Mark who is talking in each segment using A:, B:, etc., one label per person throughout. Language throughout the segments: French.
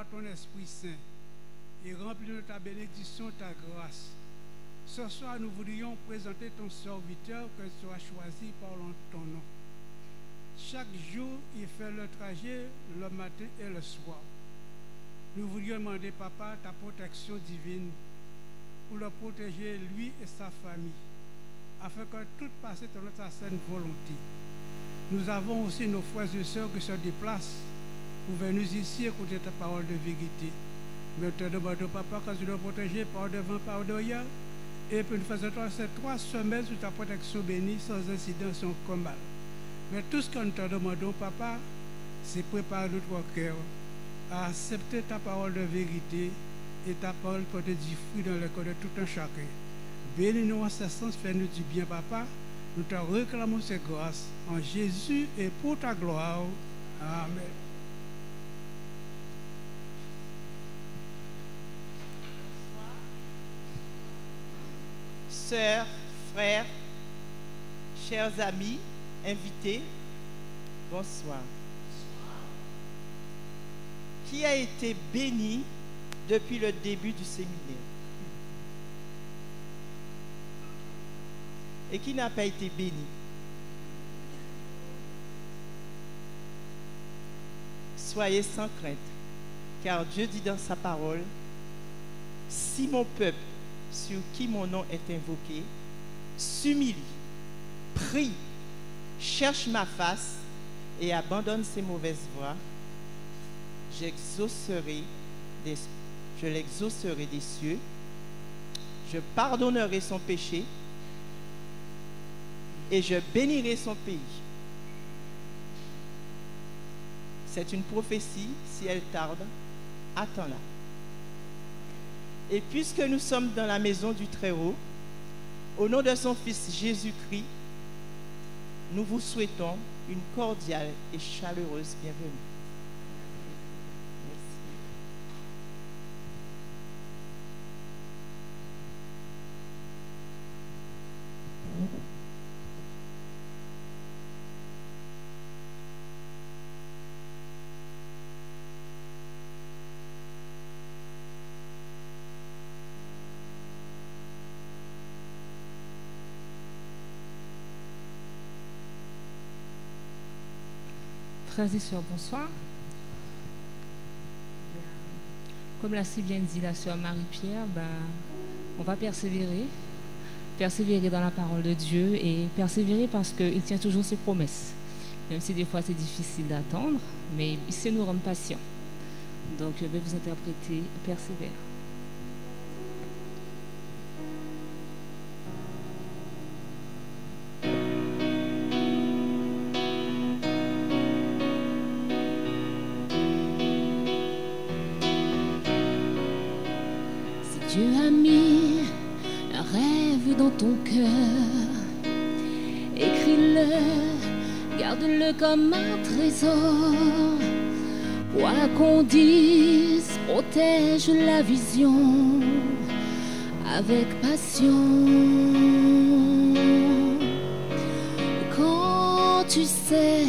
A: par ton Esprit Saint et remplis de ta bénédiction, ta grâce. Ce soir, nous voudrions présenter ton serviteur que tu as choisi par ton nom. Chaque jour, il fait le trajet le matin et le soir. Nous voudrions demander, Papa, ta protection divine pour le protéger, lui et sa famille, afin que tout passe dans ta sainte volonté. Nous avons aussi nos frères et sœurs qui se déplacent pour venir ici écouter ta parole de vérité. Nous te demandons, Papa, que tu nous protéges par devant, par derrière, et puis nous faisons ces 3 semaines sous ta protection bénie, sans incident, sans combat. Mais tout ce que nous te demandons, Papa, c'est préparer notre cœur à accepter ta parole de vérité et ta parole pour te dire fruit dans le cœur de tout un chacun. Bénis-nous en ce sens, fais-nous du bien, Papa. Nous te réclamons ces grâces en Jésus et pour ta gloire. Amen.
B: Sœurs, frères, chers amis, invités, bonsoir. Qui a été béni depuis le début du séminaire? Et qui n'a pas été béni? Soyez sans crainte, car Dieu dit dans sa parole, si mon peuple, sur qui mon nom est invoqué, s'humilie, prie, cherche ma face et abandonne ses mauvaises voies, je l'exaucerai des cieux, je pardonnerai son péché et je bénirai son pays. C'est une prophétie, si elle tarde, attends-la. Et puisque nous sommes dans la maison du Très-Haut, au nom de son Fils Jésus-Christ, nous vous souhaitons une cordiale et chaleureuse bienvenue.
C: Frères et sœurs, bonsoir. Comme l'a si bien dit la sœur Marie-Pierre, on va persévérer dans la parole de Dieu et persévérer parce qu'il tient toujours ses promesses. Même si des fois c'est difficile d'attendre, mais il sait nous rendre patients. Donc je vais vous interpréter persévère.
D: Dieu a mis un rêve dans ton cœur, écris-le, garde-le comme un trésor. Quoi qu'on dise, protège la vision avec passion. Quand tu sais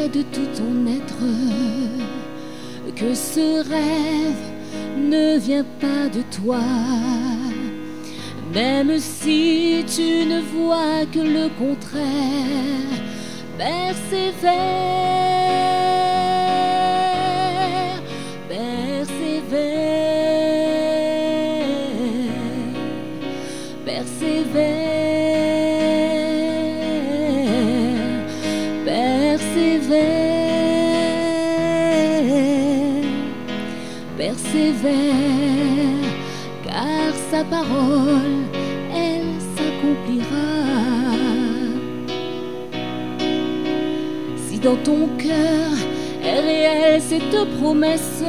D: de tout ton être que ce rêve ne vient pas de toi, même si tu ne vois que le contraire, persévère, persévère, persévère, persévère. Persévère, car sa parole, elle s'accomplira. Si dans ton cœur est réelle cette promesse,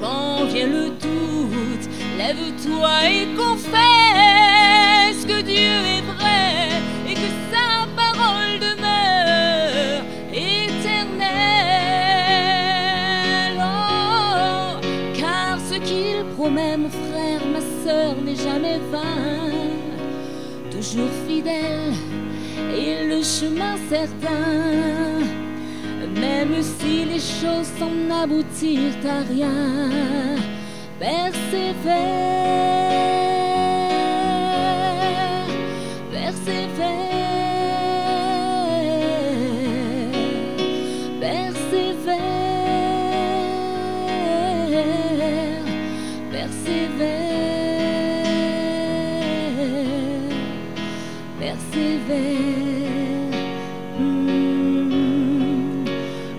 D: quand vient le doute, lève-toi et confesse que Dieu est vrai et que sa parole demeure éternelle. Promets, mon frère, ma sœur, n'est jamais vain, toujours fidèle et le chemin certain. Même si les choses semblent n'aboutir à rien, persévère, persévère, persévère, persévère, persévère.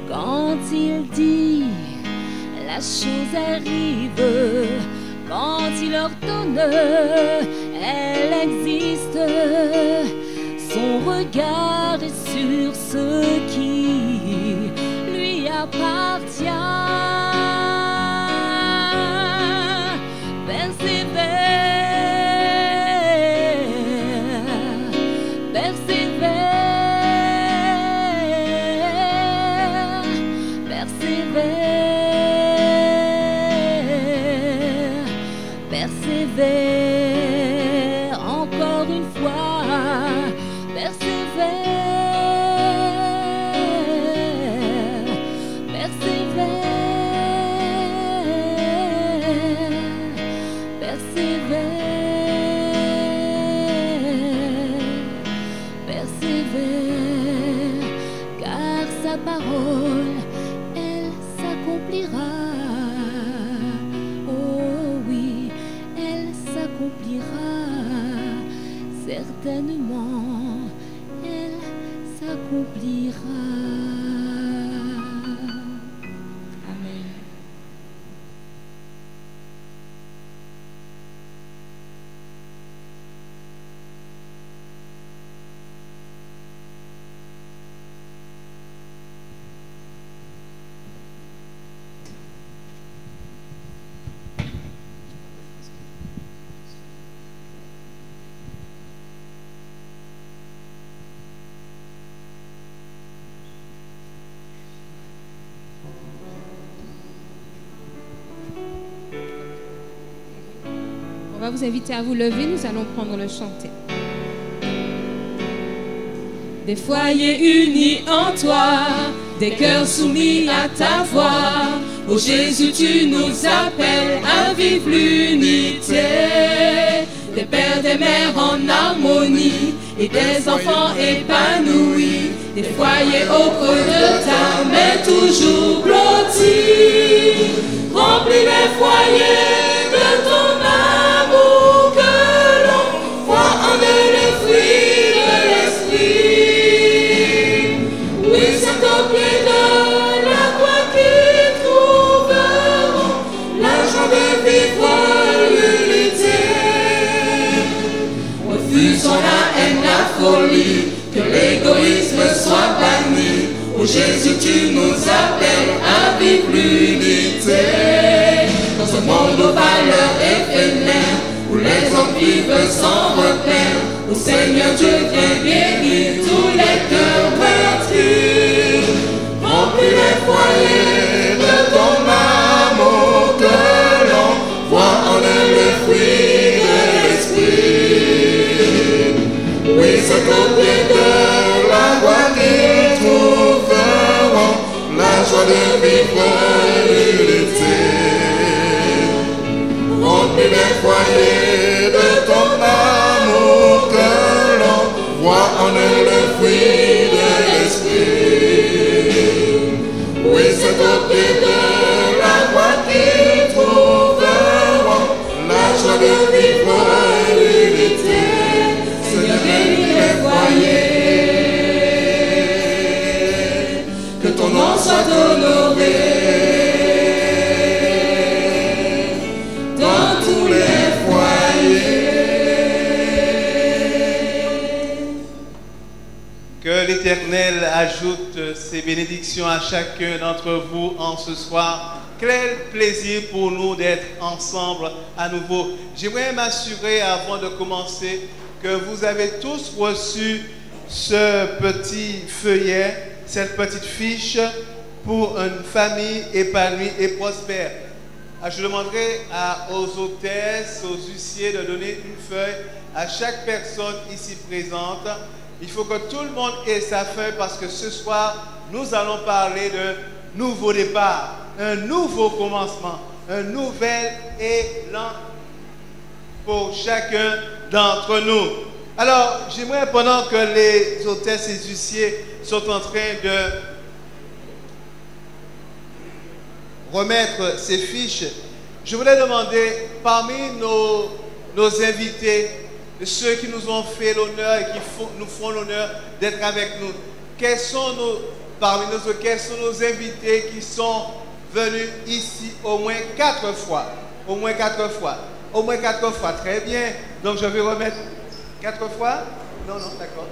D: Quand il dit, la chose arrive. Quand il ordonne, elle existe. Son regard est sur ce qui lui appartient. Persévère, persévère, persévère, persévère, encore une fois, persévère, persévère, persévère, persévère, car sa parole, elle s'accomplira. Certainement, elle s'accomplira.
C: Amen.
E: On va vous inviter à vous lever, nous allons prendre le chanter.
F: Des foyers unis en toi, des cœurs soumis à ta voix. Ô Jésus, tu nous appelles à vivre l'unité. Des pères, des mères en harmonie et des enfants épanouis. Des foyers au creux de ta main toujours blottis. Remplis les foyers de ton amour, que l'on voit en eux les fruits de l'esprit. Oui, c'est au pied de la croix qu'ils trouveront la joie de vivre l'unité. Refusons la haine, la folie, que l'égoïsme soit banni. Ô Jésus, tu nous appelles à vivre l'unité. Dans un monde aux valeurs éphémères, où les hommes vivent sans repère, ô Seigneur Dieu, viens guérir tous les cœurs meurtris. Remplis les foyers de ton amour, que l'on voit en eux les fruits de l'esprit. Oui, c'est au pied de la voie qu'ils trouveront la joie de vivre l'unité. Remplis les foyers de ton amour, que l'on voit en eux le fruit de l'esprit. Oui, c'est au pied de la voie qu'ils trouveront la joie de vivre l'unité. Seigneur, bénis les foyers, que ton nom soit honoré dans tous les foyers.
G: Que l'Éternel ajoute ses bénédictions à chacun d'entre vous en ce soir. Quel plaisir pour nous d'être ensemble à nouveau. J'aimerais m'assurer avant de commencer que vous avez tous reçu ce petit feuillet, cette petite fiche pour une famille épanouie et prospère. Je demanderai aux hôtesses, aux huissiers de donner une feuille à chaque personne ici présente Il faut que tout le monde ait sa feuille parce que ce soir, nous allons parler de nouveau départ, un nouveau commencement, un nouvel élan pour chacun d'entre nous. Alors, j'aimerais, pendant que les hôtesses et huissiers sont en train de remettre ces fiches, je voulais demander, parmi nos invités, ceux qui nous ont fait l'honneur et qui nous font l'honneur d'être avec nous, quels sont nos invités qui sont venus ici au moins 4 fois? Au moins 4 fois. Au moins 4 fois, très bien. Donc je vais remettre 4 fois? Non, d'accord.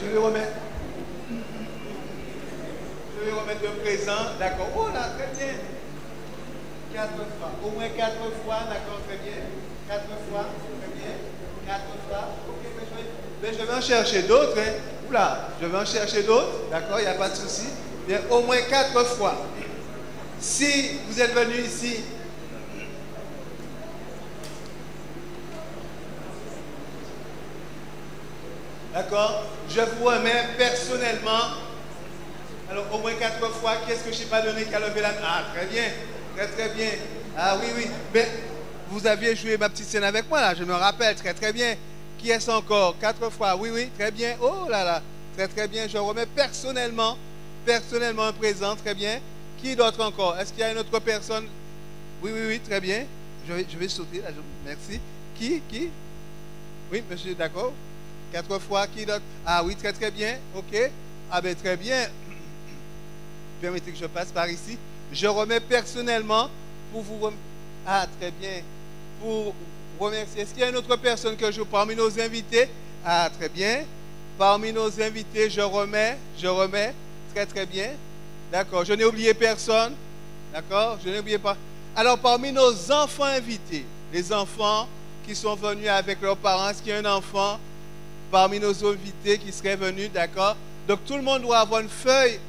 G: Je vais remettre le présent, d'accord. Oh là, très bien. 4 fois. Au moins 4 fois, d'accord, très bien. 4 fois, très bien. 4 fois. Ok, mais je vais en chercher d'autres. Hein. Oula, je vais en chercher d'autres. D'accord, il n'y a pas de souci. Bien, au moins 4 fois. Si vous êtes venu ici, d'accord, je vous remets personnellement. Alors, au moins 4 fois, qu'est-ce que je n'ai pas donné qu'à lever la main? Ah, très bien, très bien. Ah oui. Mais vous aviez joué ma petite scène avec moi, là, je me rappelle, très bien. Qui est-ce encore? 4 fois, oui, très bien. Oh là là, très bien. Je remets personnellement un présent, très bien. Qui d'autre encore? Est-ce qu'il y a une autre personne? Oui, très bien. Je vais sauter, là, merci. Qui? Oui, monsieur, d'accord. 4 fois, qui d'autre? Ah oui, très bien, ok. Ah ben très bien. Permettez que je passe par ici. Je remets personnellement pour vous remercier. Ah, très bien. Pour remercier. Est-ce qu'il y a une autre personne que je parmi nos invités? Ah, très bien. Parmi nos invités, je remets. Très bien. D'accord. Je n'ai oublié personne. D'accord. Je n'ai oublié pas. Alors, parmi nos enfants invités, les enfants qui sont venus avec leurs parents, est-ce qu'il y a un enfant parmi nos invités qui serait venu? D'accord. Donc, tout le monde doit avoir une feuille,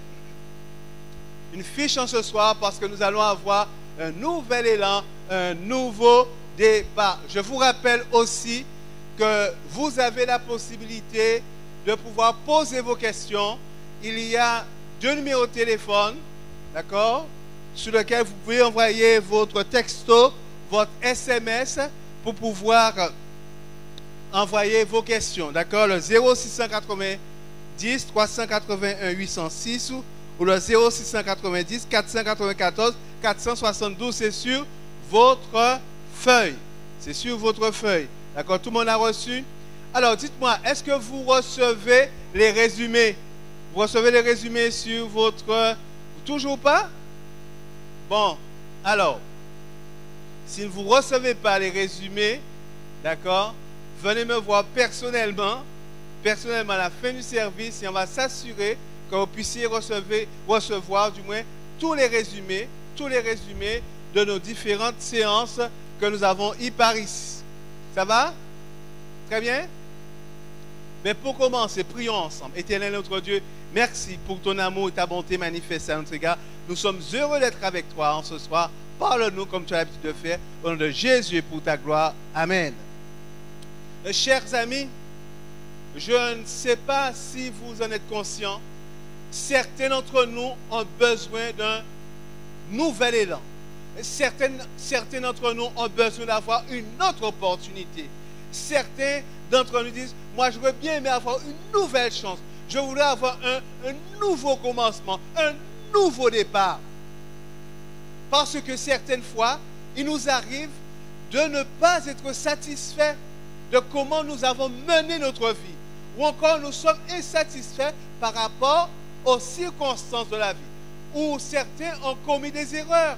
G: une fiche en ce soir parce que nous allons avoir un nouvel élan, un nouveau départ. Je vous rappelle aussi que vous avez la possibilité de pouvoir poser vos questions. Il y a 2 numéros de téléphone, d'accord, sur lesquels vous pouvez envoyer votre texto, votre SMS pour pouvoir envoyer vos questions, d'accord, le 0690 381 806 ou le 0690 494 472, c'est sur votre feuille. C'est sur votre feuille. D'accord, tout le monde a reçu? Alors, dites-moi, est-ce que vous recevez les résumés? Vous recevez les résumés sur votre... Toujours pas? Bon, alors, si vous ne recevez pas les résumés, d'accord, venez me voir personnellement à la fin du service et on va s'assurer que vous puissiez recevoir du moins tous les résumés de nos différentes séances que nous avons par ici. Ça va? Très bien? Mais pour commencer, prions ensemble. Éternel notre Dieu, merci pour ton amour et ta bonté manifestée à notre égard. Nous sommes heureux d'être avec toi en ce soir. Parle-nous comme tu as l'habitude de faire. Au nom de Jésus et pour ta gloire. Amen. Chers amis, je ne sais pas si vous en êtes conscients. Certains d'entre nous ont besoin d'un nouvel élan. Certains d'entre nous ont besoin d'avoir une autre opportunité. Certains d'entre nous disent, moi je veux bien aimer avoir une nouvelle chance. Je voudrais avoir un nouveau commencement, un nouveau départ. Parce que certaines fois, il nous arrive de ne pas être satisfaits de comment nous avons mené notre vie. Ou encore nous sommes insatisfaits par rapport aux circonstances de la vie. Ou certains ont commis des erreurs.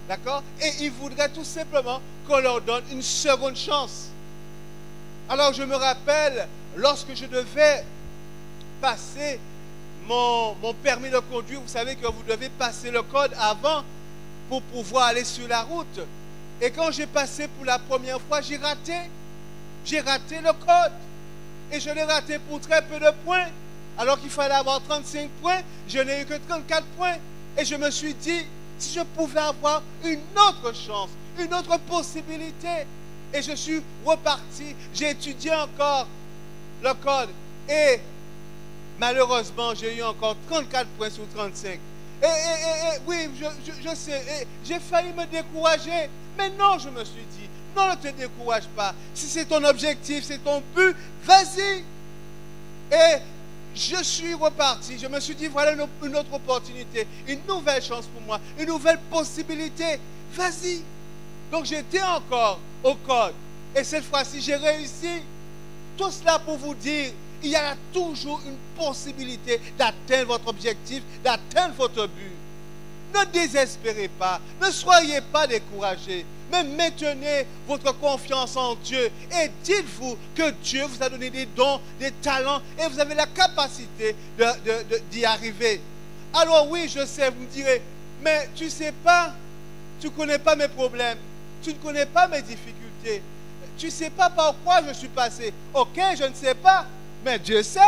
G: D'accord? Et ils voudraient tout simplement qu'on leur donne une seconde chance. Alors je me rappelle, lorsque je devais passer mon permis de conduire, vous savez que vous devez passer le code avant pour pouvoir aller sur la route. Et quand j'ai passé pour la première fois, j'ai raté le code. Et je l'ai raté pour très peu de points. Alors qu'il fallait avoir 35 points, je n'ai eu que 34 points. Et je me suis dit, si je pouvais avoir une autre chance, une autre possibilité. Et je suis reparti, j'ai étudié encore le code. Et malheureusement, j'ai eu encore 34 points sur 35. Et oui, je sais, j'ai failli me décourager. Mais non, je me suis dit, non, ne te décourage pas. Si c'est ton objectif, c'est ton but, vas-y. Et je suis reparti. Je me suis dit, voilà une autre opportunité, une nouvelle chance pour moi, une nouvelle possibilité. Vas-y. Donc j'étais encore au code. Et cette fois-ci, j'ai réussi. Tout cela pour vous dire, il y a toujours une possibilité d'atteindre votre objectif, d'atteindre votre but. Ne désespérez pas, ne soyez pas découragés, mais maintenez votre confiance en Dieu et dites-vous que Dieu vous a donné des dons, des talents et vous avez la capacité d'y arriver. Alors oui, je sais, vous me direz, mais tu ne sais pas, tu ne connais pas mes problèmes, tu ne connais pas mes difficultés, tu ne sais pas par quoi je suis passé. Ok, je ne sais pas, mais Dieu sait,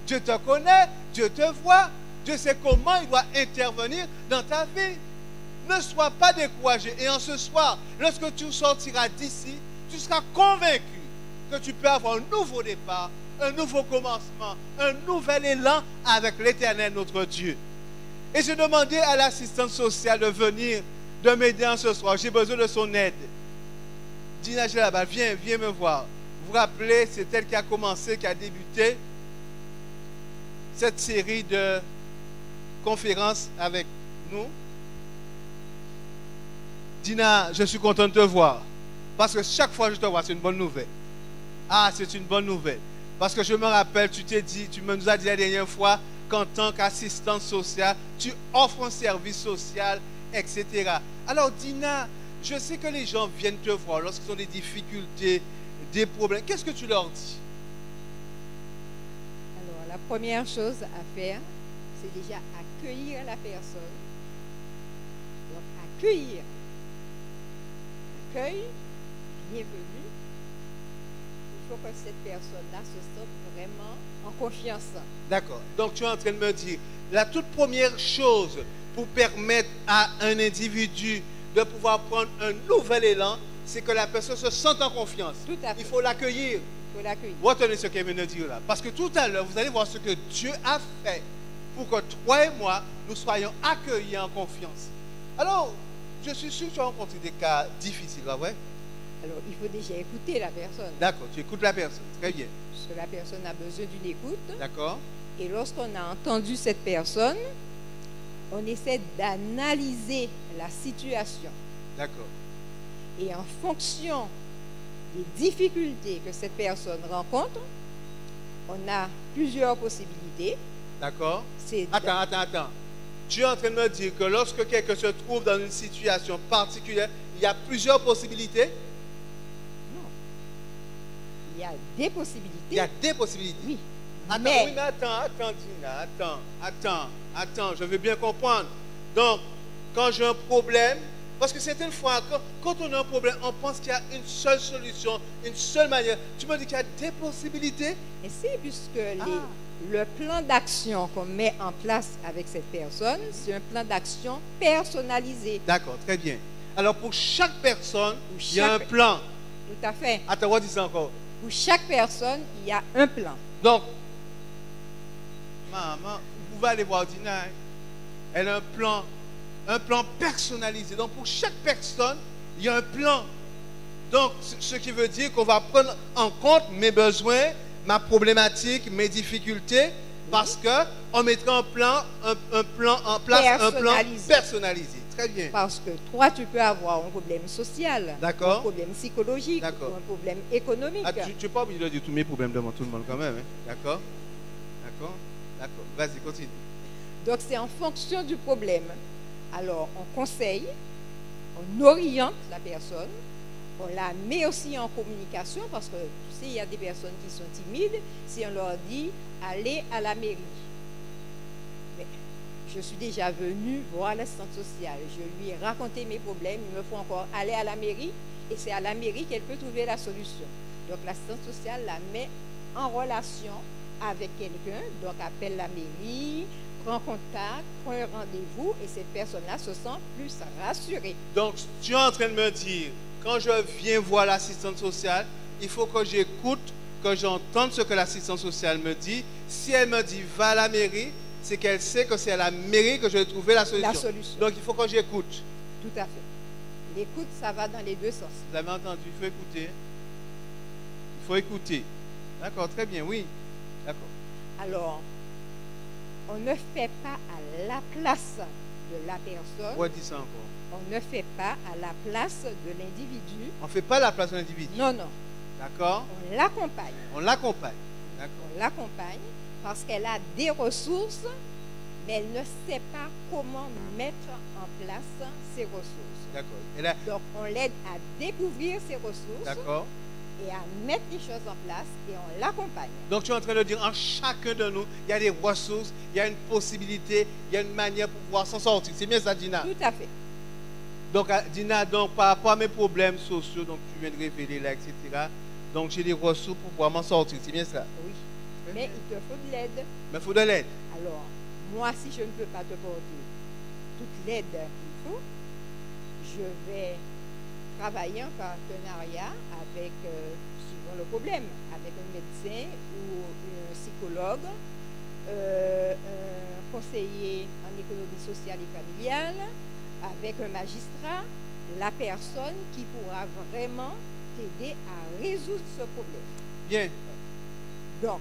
G: Dieu te connaît, Dieu te voit, Dieu sait comment il doit intervenir dans ta vie. Ne sois pas découragé. Et en ce soir, lorsque tu sortiras d'ici, tu seras convaincu que tu peux avoir un nouveau départ, un nouveau commencement, un nouvel élan avec l'Éternel, notre Dieu. Et j'ai demandé à l'assistante sociale de venir, de m'aider en ce soir. J'ai besoin de son aide. Dina là-bas, viens me voir. Vous vous rappelez, c'est elle qui a commencé, qui a débuté cette série de conférences avec nous. Dina, je suis content de te voir. Parce que chaque fois que je te vois, c'est une bonne nouvelle. Ah, c'est une bonne nouvelle. Parce que je me rappelle, tu nous as dit la dernière fois qu'en tant qu'assistante sociale, tu offres un service social, etc. Alors, Dina, je sais que les gens viennent te voir lorsqu'ils ont des difficultés, des problèmes. Qu'est-ce que tu leur dis?
H: Alors, la première chose à faire, c'est déjà accueillir la personne. Donc, accueillir. Accueil, bienvenue. Il faut que cette personne-là se sente vraiment en confiance.
G: D'accord. Donc, tu es en train de me dire, la toute première chose pour permettre à un individu de pouvoir prendre un nouvel élan, c'est que la personne se sente en confiance.
H: Tout à fait.
G: Il faut l'accueillir.
H: Il faut l'accueillir.
G: Retenez ce qu'elle vient de dire là. Parce que tout à l'heure, vous allez voir ce que Dieu a fait pour que toi et moi, nous soyons accueillis en confiance. Alors, je suis sûr que tu as rencontré des cas difficiles, pas vrai?
H: Alors, il faut déjà écouter la personne.
G: D'accord, tu écoutes la personne. Très bien.
H: Parce que la personne a besoin d'une écoute.
G: D'accord.
H: Et lorsqu'on a entendu cette personne, on essaie d'analyser la situation.
G: D'accord.
H: Et en fonction des difficultés que cette personne rencontre, on a plusieurs possibilités.
G: D'accord. Attends. Tu es en train de me dire que lorsque quelqu'un se trouve dans une situation particulière, il y a plusieurs possibilités?
H: Non. Il y a des possibilités.
G: Il y a des possibilités?
H: Oui.
G: Attends,
H: mais
G: attends, Dina, attends, je veux bien comprendre. Donc, quand j'ai un problème, parce que certaines fois, quand on a un problème, on pense qu'il y a une seule solution, une seule manière. Tu me dis qu'il y a des possibilités?
H: Et c'est puisque le plan d'action qu'on met en place avec cette personne, c'est un plan d'action personnalisé.
G: D'accord, très bien. Alors, pour chaque personne, il y a un plan.
H: Tout à fait.
G: Attends, on dit ça encore.
H: Pour chaque personne, il y a un plan.
G: Donc, maman, vous pouvez aller voir Dina. Elle a un plan personnalisé. Donc, pour chaque personne, il y a un plan. Donc, ce qui veut dire qu'on va prendre en compte mes besoins, ma problématique, mes difficultés, parce qu'on mettra un plan en place, un plan personnalisé. Très bien.
H: Parce que toi, tu peux avoir un problème social, un problème psychologique, ou un problème économique.
G: Tu n'es pas obligé de dire tous mes problèmes devant tout le monde quand même. Hein? D'accord. Vas-y, continue.
H: Donc, c'est en fonction du problème. Alors, on conseille, on oriente la personne, on la met aussi en communication parce que, tu sais, il y a des personnes qui sont timides. Si on leur dit, allez à la mairie. Mais je suis déjà venue voir l'assistante sociale. Je lui ai raconté mes problèmes. Il me faut encore aller à la mairie. Et c'est à la mairie qu'elle peut trouver la solution. Donc, l'assistante sociale la met en relation avec quelqu'un. Donc, appelle la mairie, prend contact, prend un rendez-vous et cette personne-là se sent plus rassurée.
G: Donc, tu es en train de me dire, quand je viens voir l'assistante sociale, il faut que j'écoute que j'entende ce que l'assistante sociale me dit. Si elle me dit va à la mairie, c'est qu'elle sait que c'est à la mairie que je vais trouver la solution.
H: La solution.
G: Donc il faut que j'écoute.
H: Tout à fait. L'écoute, ça va dans les deux sens.
G: Vous avez entendu, il faut écouter. Il faut écouter. D'accord, très bien, oui. D'accord.
H: Alors, on ne fait pas à la place de la personne.
G: On dit ça encore.
H: On ne fait pas à la place de l'individu.
G: On ne fait pas la place de l'individu.
H: Non, non.
G: D'accord.
H: On l'accompagne.
G: On l'accompagne. D'accord.
H: On l'accompagne parce qu'elle a des ressources, mais elle ne sait pas comment mettre en place ces ressources.
G: D'accord.
H: Donc, on l'aide à découvrir ses ressources.
G: D'accord.
H: Et à mettre les choses en place et on l'accompagne.
G: Donc tu es en train de dire, en chacun de nous, il y a des ressources, il y a une possibilité, il y a une manière pour pouvoir s'en sortir. C'est bien ça, Dina?
H: Tout à fait.
G: Donc, Dina, donc, par rapport à mes problèmes sociaux, donc tu viens de révéler là, etc., donc j'ai des ressources pour pouvoir m'en sortir. C'est bien ça?
H: Oui. Mais il te faut de l'aide.
G: Mais il faut de l'aide.
H: Alors, moi, si je ne peux pas te porter toute l'aide qu'il faut, je vais travailler en partenariat avec, suivant le problème, avec un médecin ou un psychologue, un conseiller en économie sociale et familiale, avec un magistrat, la personne qui pourra vraiment t'aider à résoudre ce problème.
G: Bien.
H: Donc,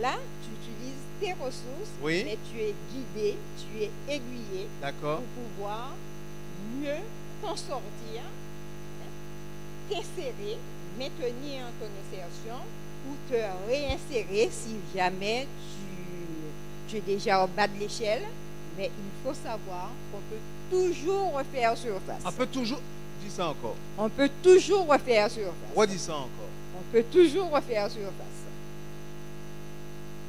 H: là, tu utilises tes ressources,
G: oui,
H: mais tu es guidé, tu es aiguillé pour pouvoir mieux t'en sortir, t'insérer, maintenir ton insertion ou te réinsérer si jamais tu es déjà au bas de l'échelle. Mais il faut savoir qu'on peut toujours refaire surface.
G: On peut toujours... Dis ça encore.
H: On peut toujours refaire surface.
G: Redis ça encore.
H: On peut toujours refaire surface.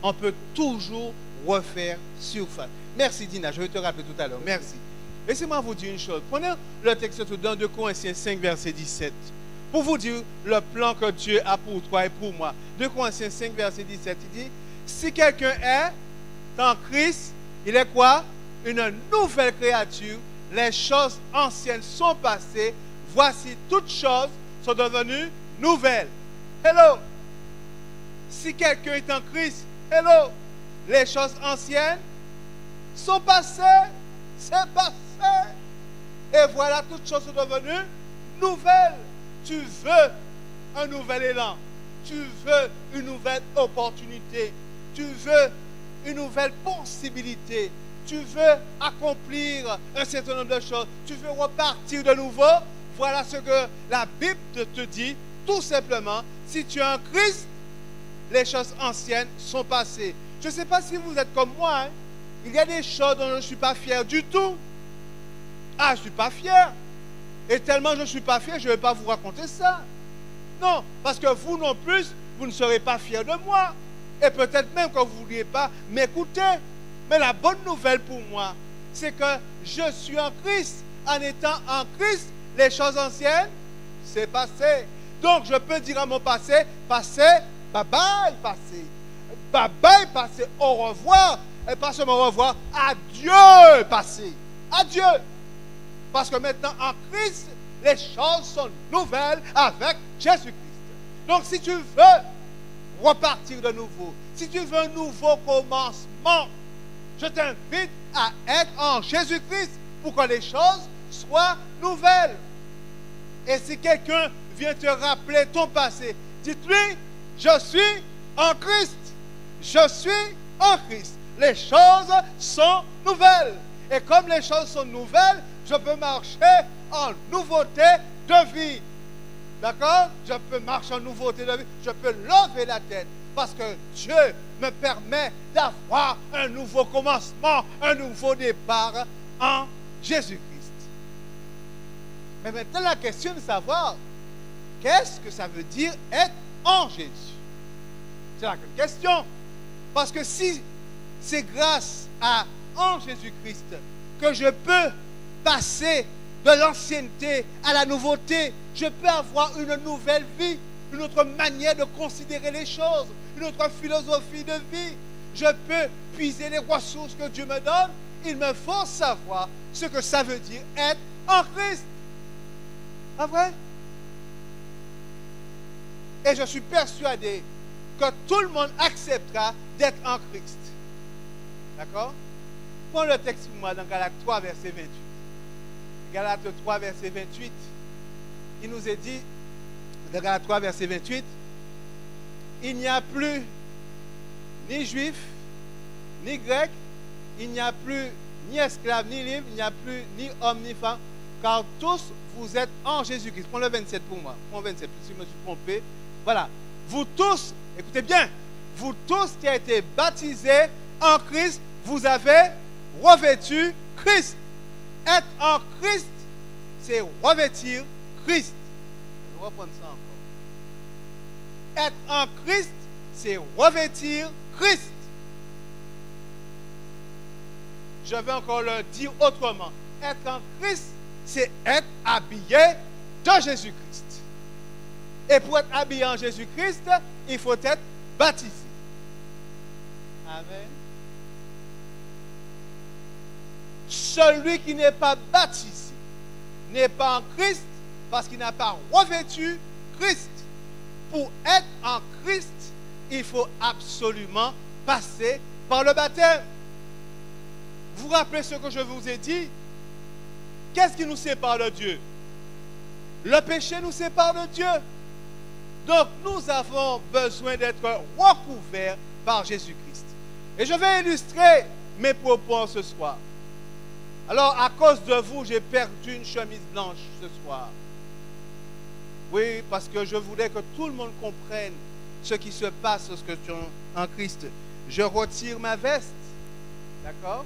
G: On peut toujours refaire surface. Merci Dina, je vais te rappeler tout à l'heure. Merci. Laissez-moi vous dire une chose. Prenez le texte dans 2 Corinthiens 5, verset 17. Pour vous dire le plan que Dieu a pour toi et pour moi. 2 Corinthiens 5, verset 17, il dit, si quelqu'un est en Christ, il est quoi? Une nouvelle créature. Les choses anciennes sont passées. Voici toutes choses sont devenues nouvelles. Hello. Si quelqu'un est en Christ, hello. Les choses anciennes sont passées. C'est passé. Et voilà, toutes choses sont devenues nouvelles. Tu veux un nouvel élan. Tu veux une nouvelle opportunité. Tu veux une nouvelle possibilité. Tu veux accomplir un certain nombre de choses. Tu veux repartir de nouveau. Voilà ce que la Bible te dit. Tout simplement, si tu es en Christ, les choses anciennes sont passées. Je ne sais pas si vous êtes comme moi. Hein. Il y a des choses dont je ne suis pas fier du tout. Ah, je ne suis pas fier. Et tellement je ne suis pas fier, je ne vais pas vous raconter ça. Non, parce que vous non plus, vous ne serez pas fiers de moi. Et peut-être même que vous ne vouliez pas m'écouter. Mais la bonne nouvelle pour moi, c'est que je suis en Christ. En étant en Christ, les choses anciennes, c'est passé. Donc, je peux dire à mon passé, passé, bye bye, passé. Bye bye, passé, au revoir. Et pas seulement au revoir, adieu, passé. Adieu. Parce que maintenant, en Christ, les choses sont nouvelles avec Jésus-Christ. Donc, si tu veux repartir de nouveau, si tu veux un nouveau commencement, je t'invite à être en Jésus-Christ pour que les choses soient nouvelles. Et si quelqu'un vient te rappeler ton passé, dites-lui, je suis en Christ. Je suis en Christ. Les choses sont nouvelles. Et comme les choses sont nouvelles, je peux marcher en nouveauté de vie. D'accord? Je peux marcher en nouveauté de vie. Je peux lever la tête. Parce que Dieu me permet d'avoir un nouveau commencement, un nouveau départ en Jésus-Christ. Mais maintenant, la question est de savoir, qu'est-ce que ça veut dire être en Jésus? C'est la question. Parce que si c'est grâce à en Jésus-Christ que je peux passer de l'ancienneté à la nouveauté, je peux avoir une nouvelle vie, une autre manière de considérer les choses, une autre philosophie de vie. Je peux puiser les ressources que Dieu me donne. Il me faut savoir ce que ça veut dire être en Christ. Pas vrai? Et je suis persuadé que tout le monde acceptera d'être en Christ. D'accord? Prends le texte pour moi dans Galates 3, verset 28. Galates 3, verset 28. Il nous est dit, dans Galates 3, verset 28, il n'y a plus ni juif, ni grec, il n'y a plus ni esclave, ni libre, il n'y a plus ni homme, ni femme, car tous vous êtes en Jésus-Christ. Prends le 27 pour moi. Prends le 27, si je me suis trompé. Voilà. Vous tous, écoutez bien, vous tous qui avez été baptisés en Christ, vous avez revêtu Christ. Être en Christ, c'est revêtir Christ. Je vais reprendre ça encore. Être en Christ, c'est revêtir Christ. Je vais encore le dire autrement. Être en Christ, c'est être habillé de Jésus-Christ. Et pour être habillé en Jésus-Christ, il faut être baptisé. Amen. Celui qui n'est pas baptisé n'est pas en Christ parce qu'il n'a pas revêtu Christ. Pour être en Christ, il faut absolument passer par le baptême. Vous vous rappelez ce que je vous ai dit? Qu'est-ce qui nous sépare de Dieu? Le péché nous sépare de Dieu. Donc nous avons besoin d'être recouverts par Jésus-Christ. Et je vais illustrer mes propos ce soir. Alors, à cause de vous, j'ai perdu une chemise blanche ce soir. Oui, parce que je voulais que tout le monde comprenne ce qui se passe en Christ. Je retire ma veste. D'accord?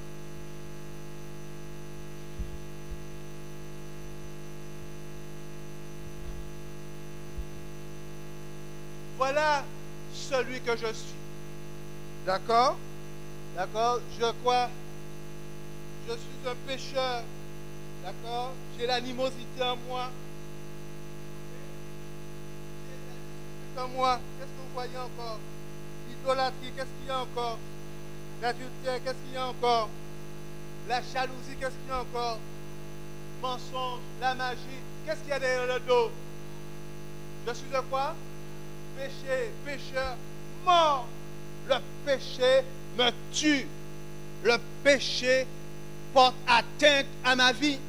G: Voilà celui que je suis. D'accord? D'accord? Je crois. Je suis un pécheur. D'accord? J'ai l'animosité en moi. J'ai en moi. Qu'est-ce que vous voyez encore? L'idolâtrie, qu'est-ce qu'il y a encore? L'adultère, qu'est-ce qu'il y a encore? La jalousie, qu'est-ce qu'il y a encore? Mensonge, la magie, qu'est-ce qu'il y a derrière le dos? Je suis de quoi? Péché, pécheur, mort. Le péché me tue. Le péché porte atteinte à ma vie.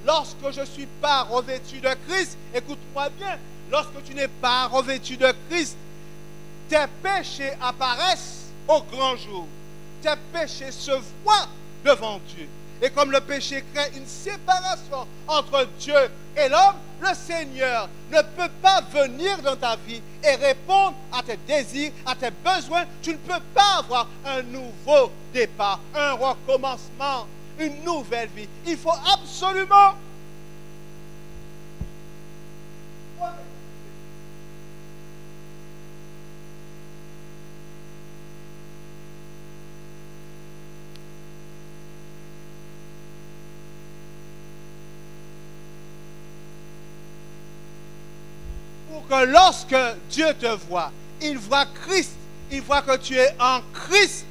G: Lorsque je ne suis pas revêtu de Christ, écoute-moi bien, lorsque tu n'es pas revêtu de Christ, tes péchés apparaissent au grand jour. Tes péchés se voient devant Dieu. Et comme le péché crée une séparation entre Dieu et l'homme, le Seigneur ne peut pas venir dans ta vie et répondre à tes désirs, à tes besoins. Tu ne peux pas avoir un nouveau départ, un recommencement, une nouvelle vie. Il faut absolument que lorsque Dieu te voit, il voit Christ, il voit que tu es en Christ.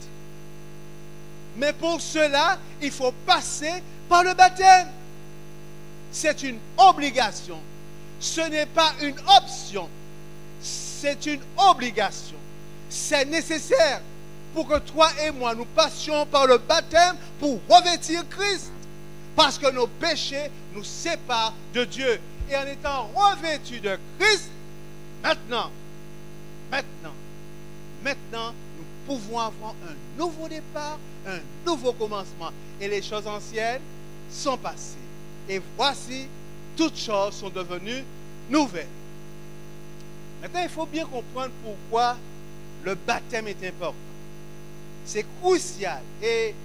G: Mais pour cela, il faut passer par le baptême. C'est une obligation. Ce n'est pas une option. C'est une obligation. C'est nécessaire pour que toi et moi, nous passions par le baptême pour revêtir Christ. Parce que nos péchés nous séparent de Dieu. Et en étant revêtus de Christ, maintenant, nous pouvons avoir un nouveau départ, un nouveau commencement. Et les choses anciennes sont passées. Et voici, toutes choses sont devenues nouvelles. Maintenant, il faut bien comprendre pourquoi le baptême est important. C'est crucial. Et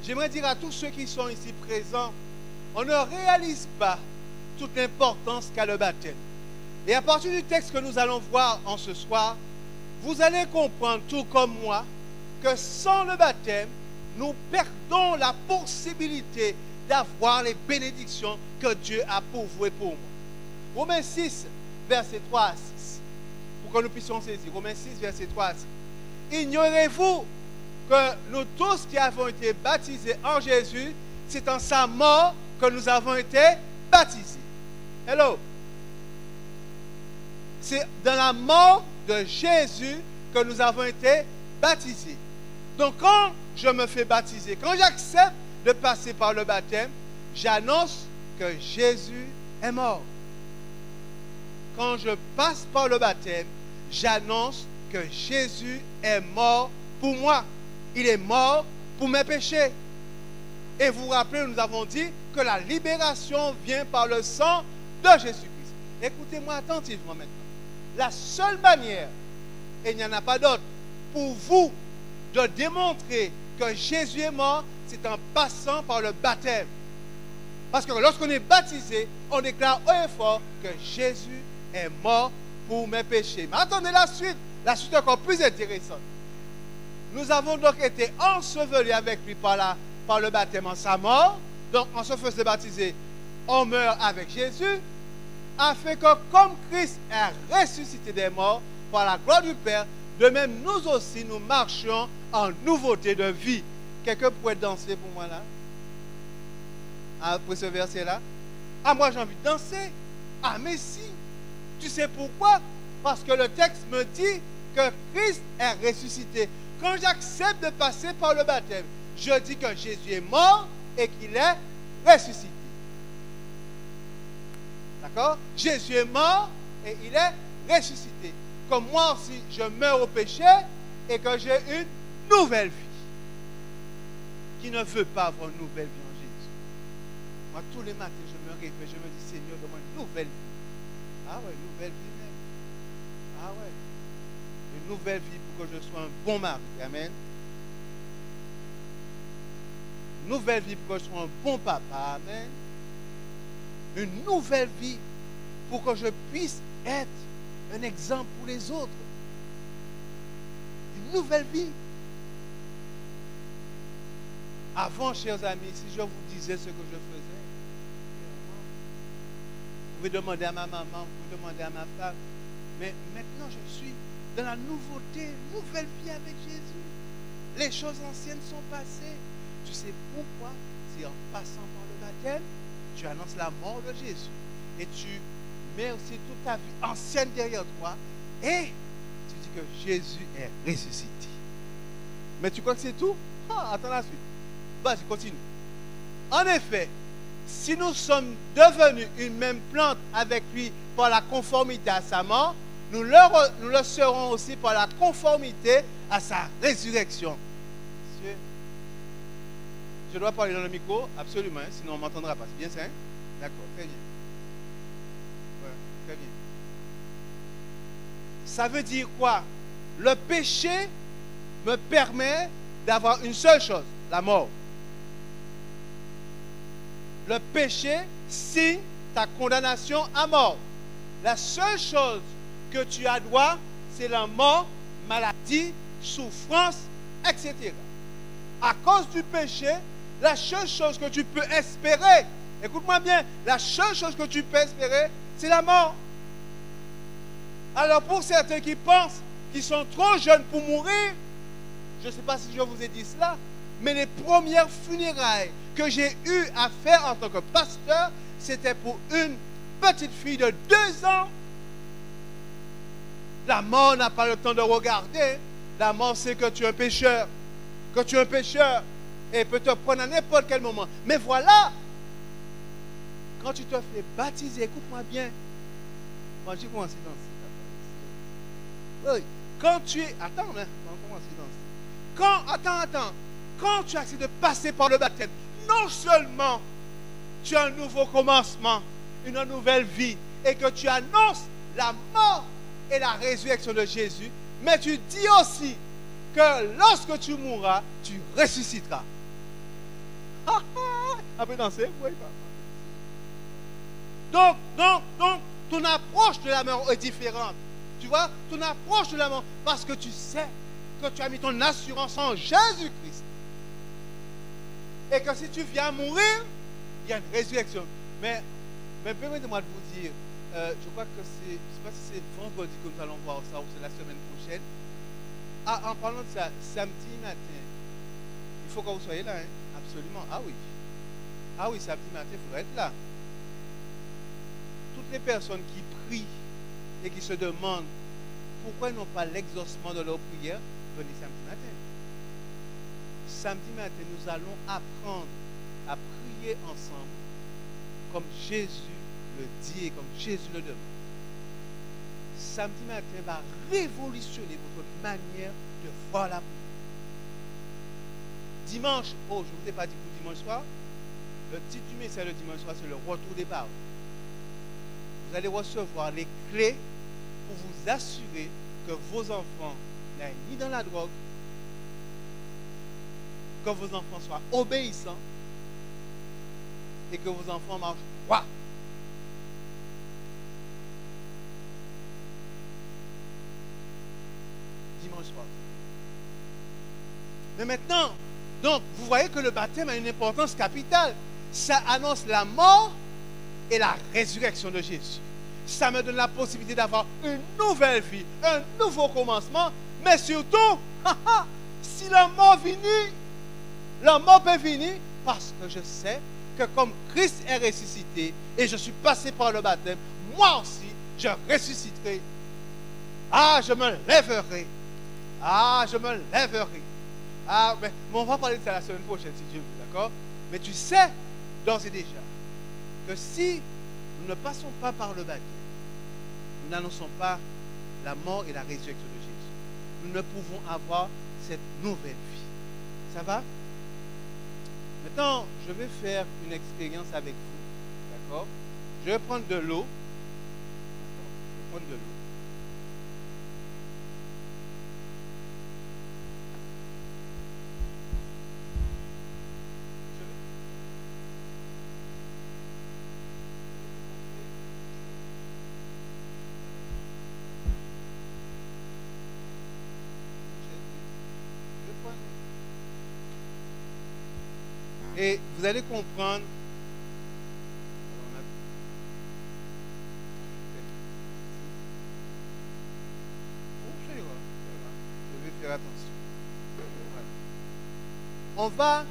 G: j'aimerais dire à tous ceux qui sont ici présents, on ne réalise pas toute l'importance qu'a le baptême. Et à partir du texte que nous allons voir en ce soir, vous allez comprendre, tout comme moi, que sans le baptême, nous perdons la possibilité d'avoir les bénédictions que Dieu a pour vous et pour moi. Romains 6, versets 3 à 6. Pour que nous puissions saisir. Romains 6, versets 3 à 6. Ignorez-vous que nous tous qui avons été baptisés en Jésus, c'est en sa mort que nous avons été baptisés. Hello. C'est dans la mort de Jésus que nous avons été baptisés. Donc quand je me fais baptiser, quand j'accepte de passer par le baptême, j'annonce que Jésus est mort. Quand je passe par le baptême, j'annonce que Jésus est mort pour moi. Il est mort pour mes péchés. Et vous vous rappelez, nous avons dit que la libération vient par le sang de Jésus-Christ. Écoutez-moi attentivement maintenant. La seule manière, et il n'y en a pas d'autre, pour vous de démontrer que Jésus est mort, c'est en passant par le baptême. Parce que lorsqu'on est baptisé, on déclare haut et fort que Jésus est mort pour mes péchés. Mais attendez la suite est encore plus intéressante. Nous avons donc été ensevelis avec lui par le baptême en sa mort. Donc, en se faisant baptiser, on meurt avec Jésus, afin que comme Christ est ressuscité des morts par la gloire du Père, de même nous aussi, nous marchions en nouveauté de vie. Quelqu'un pourrait danser pour moi là? Après ce verset-là? Ah, moi j'ai envie de danser. Ah, mais si. Tu sais pourquoi? Parce que le texte me dit que Christ est ressuscité. Quand j'accepte de passer par le baptême, je dis que Jésus est mort et qu'il est ressuscité. D'accord? Jésus est mort et il est ressuscité. Comme moi aussi, je meurs au péché et que j'ai une nouvelle vie. Qui ne veut pas avoir une nouvelle vie en Jésus? Moi, tous les matins, je me réveille, je me dis, Seigneur, donne-moi une nouvelle vie. Ah ouais, une nouvelle vie même. Ah ouais. Une nouvelle vie pour que je sois un bon mari. Amen. Une nouvelle vie pour que je sois un bon papa. Amen. Une nouvelle vie pour que je puisse être un exemple pour les autres. Une nouvelle vie. Avant, chers amis, si je vous disais ce que je faisais, vous pouvez demander à ma maman, vous pouvez demander à ma femme, mais maintenant je suis dans la nouveauté, nouvelle vie avec Jésus. Les choses anciennes sont passées. Tu sais pourquoi? C'est en passant par le baptême, tu annonces la mort de Jésus et tu mets aussi toute ta vie ancienne derrière toi et tu dis que Jésus est ressuscité. Mais tu crois que c'est tout? Attends la suite. Vas-y, continue. En effet, si nous sommes devenus une même plante avec lui par la conformité à sa mort, nous le serons aussi par la conformité à sa résurrection. Monsieur, je dois parler dans le micro? Absolument, hein, sinon on ne m'entendra pas. C'est bien ça? Hein? D'accord, très bien. Ouais, très bien. Ça veut dire quoi? Le péché me permet d'avoir une seule chose, la mort. Le péché signe ta condamnation à mort. La seule chose que tu as droit, c'est la mort, maladie, souffrance, etc. À cause du péché, la seule chose que tu peux espérer, écoute-moi bien, la seule chose que tu peux espérer, c'est la mort. Alors pour certains qui pensent qu'ils sont trop jeunes pour mourir, je ne sais pas si je vous ai dit cela, mais les premières funérailles que j'ai eu à faire en tant que pasteur, c'était pour une petite fille de 2 ans. La mort n'a pas le temps de regarder. La mort, c'est que tu es un pécheur. Que tu es un pécheur. Et peut te prendre à n'importe quel moment. Mais voilà, quand tu te fais baptiser, écoute-moi bien. Moi, j'ai commencé à danser. Oui. Quand tu es... Attends, on va commencer à danser. Attends. Quand tu acceptes de passer par le baptême, non seulement tu as un nouveau commencement, une nouvelle vie, et que tu annonces la mort et la résurrection de Jésus, mais tu dis aussi que lorsque tu mourras, tu ressusciteras. Après danser, oui. Donc, ton approche de la mort est différente. Tu vois, ton approche de la mort, parce que tu sais que tu as mis ton assurance en Jésus-Christ. Et que si tu viens mourir, il y a une résurrection. Mais permettez-moi de vous dire, je crois que je ne sais pas si c'est vendredi que nous allons voir ça ou c'est la semaine prochaine. En parlant de ça, samedi matin, il faut que vous soyez là, hein? Absolument. Ah oui, samedi matin, il faudra être là. Toutes les personnes qui prient et qui se demandent pourquoi ils n'ont pas l'exaucement de leur prière, venez samedi matin. Samedi matin, nous allons apprendre à prier ensemble comme Jésus le dit et comme Jésus le demande. Samedi matin va révolutionner votre manière de voir la prière. Dimanche, je ne vous ai pas dit pour dimanche soir, le titre du message le dimanche soir, c'est le retour des paroles. Vous allez recevoir les clés pour vous assurer que vos enfants n'aillent ni dans la drogue, que vos enfants soient obéissants et que vos enfants marchent droit. Dimanche soir. Mais maintenant, donc, vous voyez que le baptême a une importance capitale. Ça annonce la mort et la résurrection de Jésus. Ça me donne la possibilité d'avoir une nouvelle vie, un nouveau commencement, mais surtout, si la mort finit, la mort peut venir parce que je sais que comme Christ est ressuscité et je suis passé par le baptême, moi aussi, je ressusciterai. Ah, je me lèverai. Ah, je me lèverai. Ah, mais on va parler de ça la semaine prochaine, si Dieu veut, d'accord? Mais tu sais, d'ores et déjà, que si nous ne passons pas par le baptême, nous n'annonçons pas la mort et la résurrection de Jésus. Nous ne pouvons avoir cette nouvelle vie. Ça va? Maintenant, je vais faire une expérience avec vous. D'accord? Je vais prendre de l'eau. Je vais prendre de l'eau. Et vous allez comprendre. Je vais faire attention. Voilà.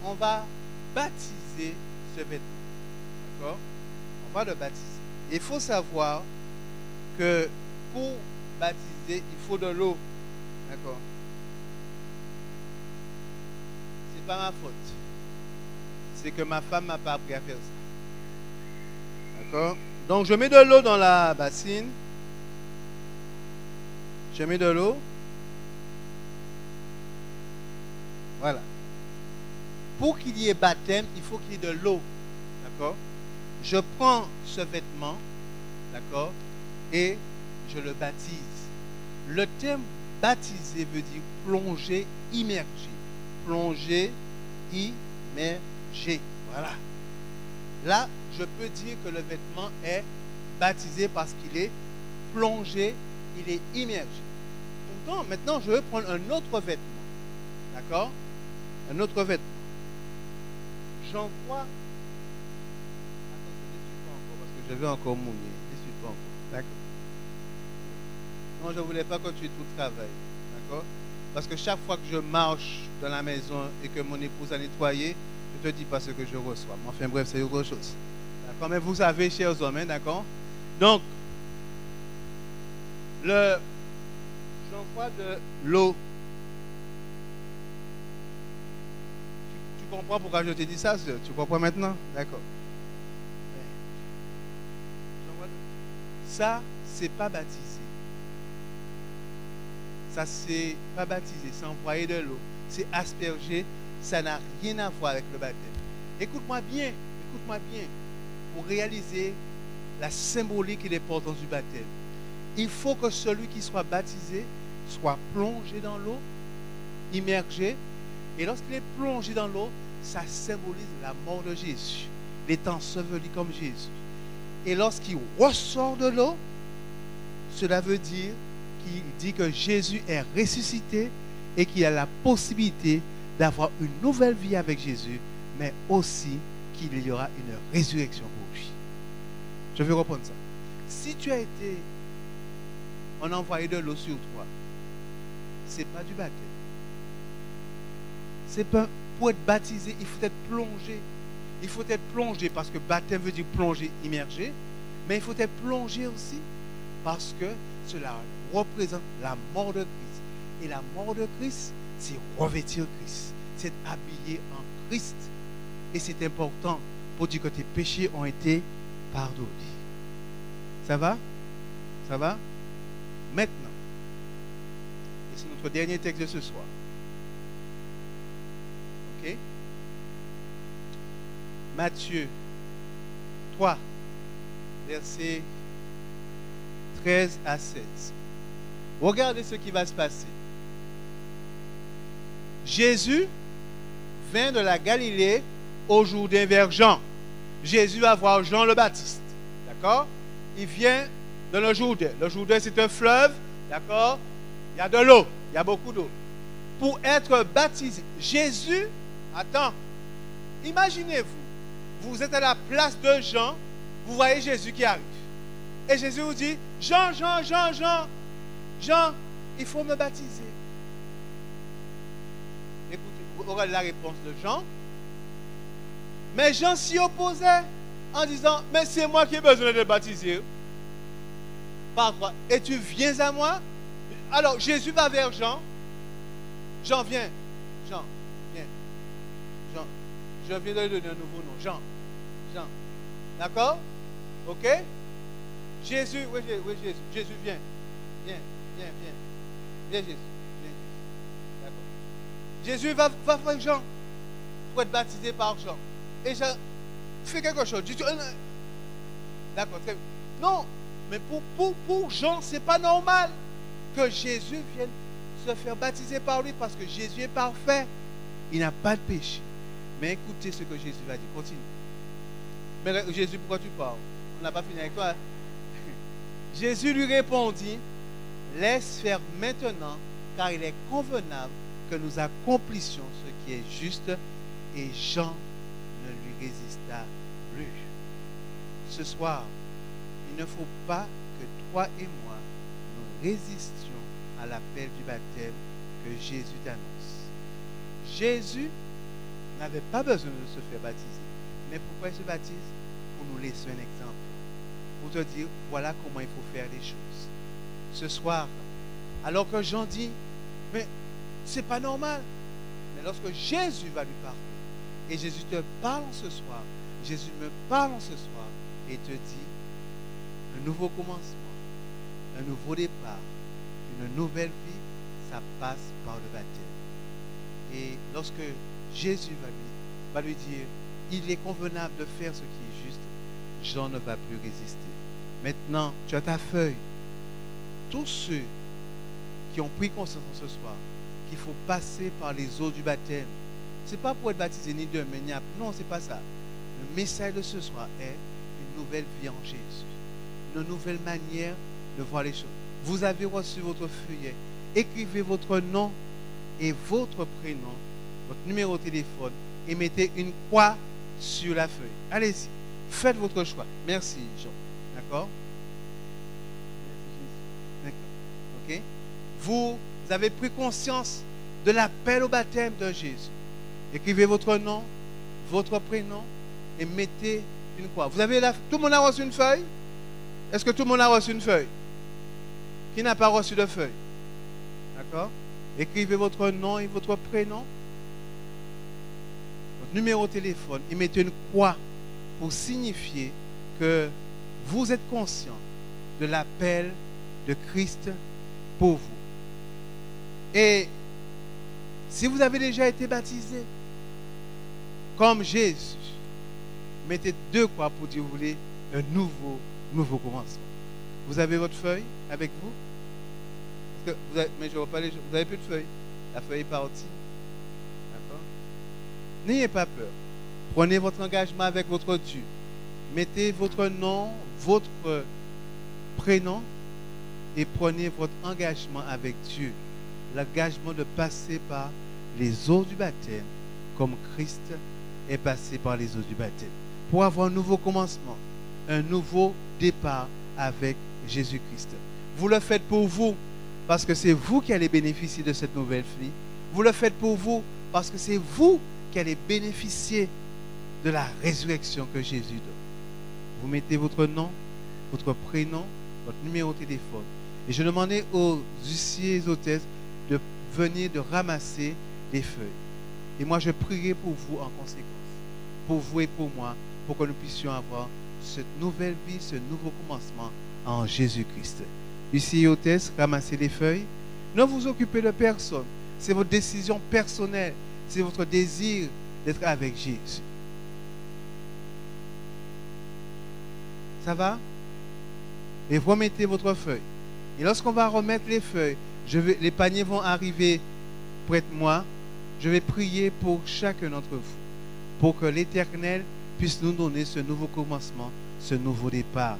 G: On va baptiser ce vêtement. D'accord? On va le baptiser. Il faut savoir que pour baptiser, il faut de l'eau. D'accord? Pas ma faute. C'est que ma femme m'a pas appris à faire ça. D'accord? Donc je mets de l'eau dans la bassine. Je mets de l'eau. Voilà. Pour qu'il y ait baptême, il faut qu'il y ait de l'eau. D'accord? Je prends ce vêtement, d'accord, et je le baptise. Le terme baptiser veut dire plonger, immerger. Plonger, immerger. Voilà. Là, je peux dire que le vêtement est baptisé parce qu'il est plongé, il est immergé. Pourtant, maintenant, je vais prendre un autre vêtement. D'accord? Un autre vêtement. J'envoie. Attends, ne suis pas encore parce que je vais encore mouiller. Ne suis pas encore. D'accord? Non, je ne voulais pas continuer tout le travail. D'accord? Parce que chaque fois que je marche dans la maison et que mon épouse a nettoyé, je ne te dis pas ce que je reçois. Mais enfin bref, c'est autre chose. D'accord? Mais vous savez, chers hommes, hein, d'accord? Donc, j'envoie de l'eau. Tu comprends pourquoi je te dis ça? Tu comprends maintenant? D'accord. Ça, c'est pas baptisé. Ça, c'est pas baptisé, c'est envoyer de l'eau, c'est asperger, ça n'a rien à voir avec le baptême. Écoute-moi bien, pour réaliser la symbolique et l'importance du baptême. Il faut que celui qui soit baptisé soit plongé dans l'eau, immergé, et lorsqu'il est plongé dans l'eau, ça symbolise la mort de Jésus. Il est enseveli comme Jésus. Et lorsqu'il ressort de l'eau, cela veut dire qu'il dit que Jésus est ressuscité et qu'il a la possibilité d'avoir une nouvelle vie avec Jésus, mais aussi qu'il y aura une résurrection pour lui. Je vais reprendre ça. Si tu as été on a envoyé de l'eau sur toi, ce n'est pas du baptême. C'est pas, pour être baptisé, il faut être plongé. Il faut être plongé parce que baptême veut dire plonger, immergé. Mais il faut être plongé aussi parce que cela représente la mort de Christ. Et la mort de Christ, c'est revêtir Christ. C'est habiller en Christ. Et c'est important pour dire que tes péchés ont été pardonnés. Ça va? Ça va? Maintenant, et c'est notre dernier texte de ce soir. Ok? Matthieu 3, versets 13 à 16. Regardez ce qui va se passer. Jésus vint de la Galilée au Jourdain vers Jean. Jésus va voir Jean le Baptiste. D'accord? Il vient de le Jourdain. Le Jourdain, c'est un fleuve. D'accord? Il y a de l'eau. Il y a beaucoup d'eau. Pour être baptisé. Jésus, attends. Imaginez-vous. Vous êtes à la place de Jean. Vous voyez Jésus qui arrive. Et Jésus vous dit, Jean, il faut me baptiser. Écoutez, vous aurez la réponse de Jean. Mais Jean s'y opposait en disant, mais c'est moi qui ai besoin de te baptiser. Par quoi? Et tu viens à moi? Alors Jésus va vers Jean. Jean, viens. Jean, viens. Jean, je viens de lui donner un nouveau nom. Jean. D'accord? Ok? Jésus, oui Jésus. Jésus, viens. Viens, Jésus. D'accord. Jésus va voir Jean pour être baptisé par Jean. Et Jean fait quelque chose. D'accord, très bien. Non, mais pour Jean, ce n'est pas normal que Jésus vienne se faire baptiser par lui parce que Jésus est parfait. Il n'a pas de péché. Mais écoutez ce que Jésus va dire. Continue. Mais Jésus, pourquoi tu parles? On n'a pas fini avec toi. Jésus lui répondit, laisse faire maintenant, car il est convenable que nous accomplissions ce qui est juste. Et Jean ne lui résista plus. Ce soir, il ne faut pas que toi et moi nous résistions à l'appel du baptême que Jésus t'annonce. Jésus n'avait pas besoin de se faire baptiser. Mais pourquoi il se baptise? Pour nous laisser un exemple. Pour te dire, voilà comment il faut faire les choses. Ce soir, alors que Jean dit, mais c'est pas normal. Mais lorsque Jésus va lui parler, et Jésus te parle ce soir, Jésus me parle ce soir, et te dit, un nouveau commencement, un nouveau départ, une nouvelle vie, ça passe par le baptême. Et lorsque Jésus va lui dire, il est convenable de faire ce qui est juste, Jean ne va plus résister. Maintenant, tu as ta feuille. Tous ceux qui ont pris conscience ce soir qu'il faut passer par les eaux du baptême, ce n'est pas pour être baptisé ni demain, ni après. Non, ce n'est pas ça. Le message de ce soir est une nouvelle vie en Jésus. Une nouvelle manière de voir les choses. Vous avez reçu votre feuillet. Écrivez votre nom et votre prénom, votre numéro de téléphone et mettez une croix sur la feuille. Allez-y. Faites votre choix. Merci, Jean. D'accord? D'accord. Ok? Vous avez pris conscience de l'appel au baptême de Jésus. Écrivez votre nom, votre prénom et mettez une croix. Tout le monde a reçu une feuille? Est-ce que tout le monde a reçu une feuille? Qui n'a pas reçu de feuille? D'accord? Écrivez votre nom et votre prénom, votre numéro de téléphone et mettez une croix pour signifier que vous êtes conscient de l'appel de Christ pour vous. Et si vous avez déjà été baptisé comme Jésus, mettez deux croix pour dire vous voulez un nouveau commencement. Vous avez votre feuille avec vous? Mais je ne vois pas vous n'avez plus de feuille. La feuille est partie. D'accord? N'ayez pas peur. Prenez votre engagement avec votre Dieu. Mettez votre nom, votre prénom et prenez votre engagement avec Dieu. L'engagement de passer par les eaux du baptême comme Christ est passé par les eaux du baptême. Pour avoir un nouveau commencement, un nouveau départ avec Jésus-Christ. Vous le faites pour vous parce que c'est vous qui allez bénéficier de cette nouvelle vie. Vous le faites pour vous parce que c'est vous qui allez bénéficier de la résurrection que Jésus donne. Vous mettez votre nom, votre prénom, votre numéro de téléphone. Et je demandais aux huissiers et hôtesses de venir de ramasser les feuilles. Et moi, je prierai pour vous en conséquence, pour vous et pour moi, pour que nous puissions avoir cette nouvelle vie, ce nouveau commencement en Jésus-Christ. Huissiers et hôtesses, ramassez les feuilles. Ne vous occupez de personne. C'est votre décision personnelle. C'est votre désir d'être avec Jésus. Ça va? Et remettez votre feuille. Et lorsqu'on va remettre les feuilles, les paniers vont arriver près de moi. Je vais prier pour chacun d'entre vous, pour que l'Éternel puisse nous donner ce nouveau commencement, ce nouveau départ,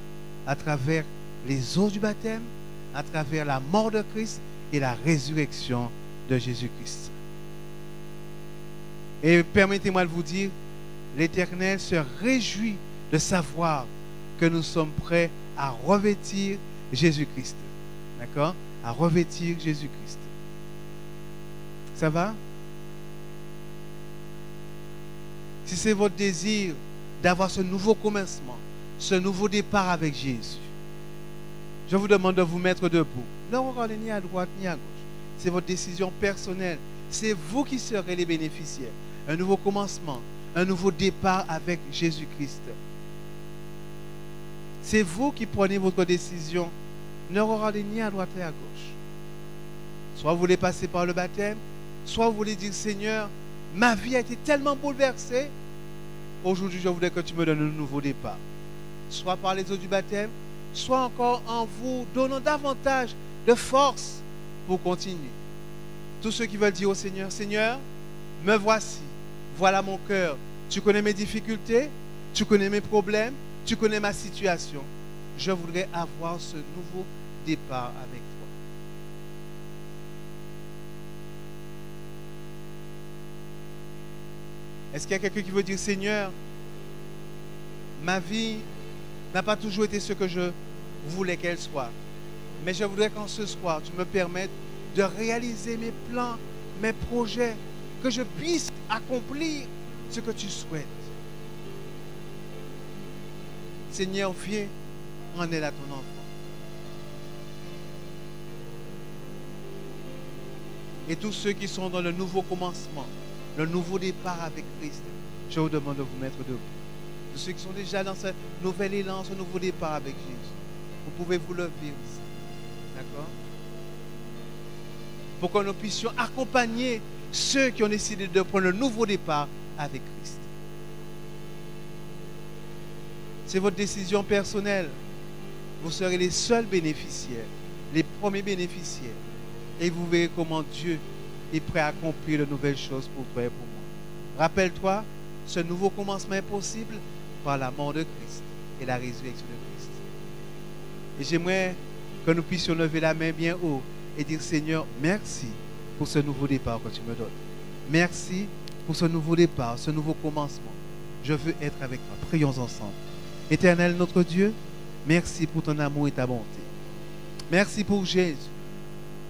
G: à travers les eaux du baptême, à travers la mort de Christ et la résurrection de Jésus-Christ. Et permettez-moi de vous dire, l'Éternel se réjouit de savoir que nous sommes prêts à revêtir Jésus-Christ. D'accord? À revêtir Jésus-Christ. Ça va? Si c'est votre désir d'avoir ce nouveau commencement, ce nouveau départ avec Jésus, je vous demande de vous mettre debout. Ne regardez ni à droite ni à gauche. C'est votre décision personnelle. C'est vous qui serez les bénéficiaires. Un nouveau commencement, un nouveau départ avec Jésus-Christ. C'est vous qui prenez votre décision. Ne regardez ni à droite ni à gauche. Soit vous voulez passer par le baptême, soit vous voulez dire, Seigneur, ma vie a été tellement bouleversée. Aujourd'hui, je voudrais que tu me donnes un nouveau départ. Soit par les eaux du baptême, soit encore en vous donnant davantage de force pour continuer. Tous ceux qui veulent dire au Seigneur, Seigneur, me voici, voilà mon cœur. Tu connais mes difficultés, tu connais mes problèmes, tu connais ma situation. Je voudrais avoir ce nouveau départ avec toi. Est-ce qu'il y a quelqu'un qui veut dire, Seigneur, ma vie n'a pas toujours été ce que je voulais qu'elle soit. Mais je voudrais qu'en ce soir, tu me permettes de réaliser mes plans, mes projets, que je puisse accomplir ce que tu souhaites. Seigneur, viens en aide à ton enfant. Et tous ceux qui sont dans le nouveau commencement, le nouveau départ avec Christ, je vous demande de vous mettre debout. Tous ceux qui sont déjà dans ce nouvel élan, ce nouveau départ avec Jésus, vous pouvez vous lever aussi. D'accord? Pour que nous puissions accompagner ceux qui ont décidé de prendre le nouveau départ avec Christ. C'est votre décision personnelle. Vous serez les seuls bénéficiaires, les premiers bénéficiaires. Et vous verrez comment Dieu est prêt à accomplir de nouvelles choses pour toi et pour moi. Rappelle-toi, ce nouveau commencement est possible par la mort de Christ et la résurrection de Christ. Et j'aimerais que nous puissions lever la main bien haut et dire, Seigneur, merci pour ce nouveau départ que tu me donnes. Merci pour ce nouveau départ, ce nouveau commencement. Je veux être avec toi. Prions ensemble. Éternel notre Dieu, merci pour ton amour et ta bonté. Merci pour Jésus.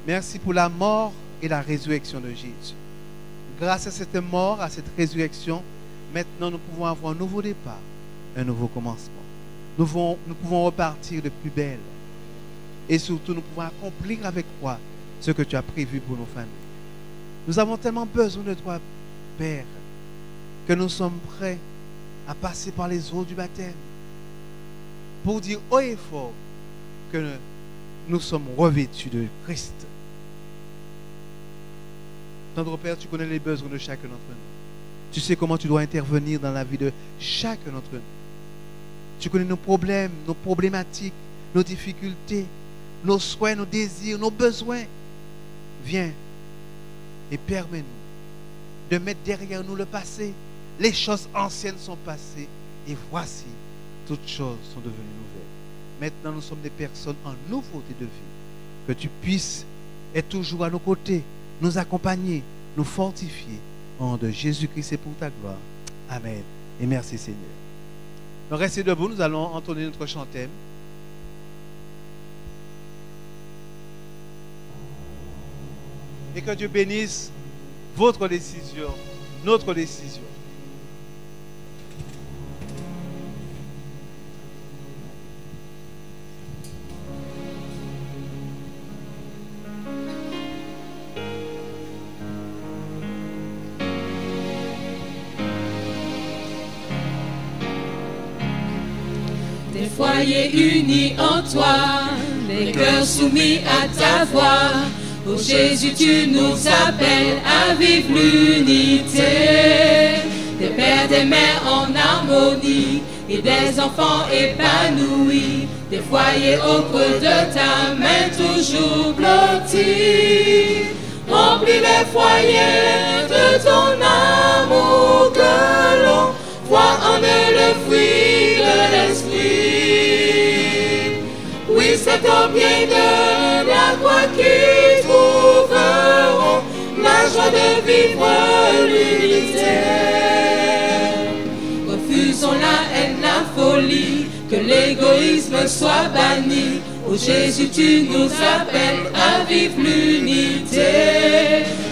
G: Merci pour la mort et la résurrection de Jésus. Grâce à cette mort, à cette résurrection, maintenant nous pouvons avoir un nouveau départ, un nouveau commencement. Nous pouvons repartir de plus belle. Et surtout, nous pouvons accomplir avec toi ce que tu as prévu pour nos familles. Nous avons tellement besoin de toi, Père, que nous sommes prêts à passer par les eaux du baptême pour dire haut et fort que nous sommes revêtus de Christ. Tendre Père, tu connais les besoins de chacun d'entre nous. Tu sais comment tu dois intervenir dans la vie de chacun d'entre nous. Tu connais nos problèmes, nos problématiques, nos difficultés, nos souhaits, nos désirs, nos besoins. Viens et permets-nous de mettre derrière nous le passé. Les choses anciennes sont passées et voici, toutes choses sont devenues nouvelles. Maintenant, nous sommes des personnes en nouveauté de vie. Que tu puisses être toujours à nos côtés, nous accompagner, nous fortifier. Au nom de Jésus-Christ et pour ta gloire. Amen. Et merci Seigneur. Donc restez debout, nous allons entonner notre chantème. Et que Dieu bénisse votre décision, notre décision.
D: foyers unis en toi, des cœurs soumis à ta voix. Oh Jésus, tu nous appelles à vivre l'unité, des pères, des mères en harmonie et des enfants épanouis, des foyers au creux de ta main toujours blottis. Remplis les foyers de ton amour, que l'on voit en eux le fruit de l'esprit. Oui, c'est au pied de la croix qu'ils trouveront la joie de vivre l'unité. Refusons la haine, la folie, que l'égoïsme soit banni. Oh Jésus, tu nous appelles à vivre l'unité.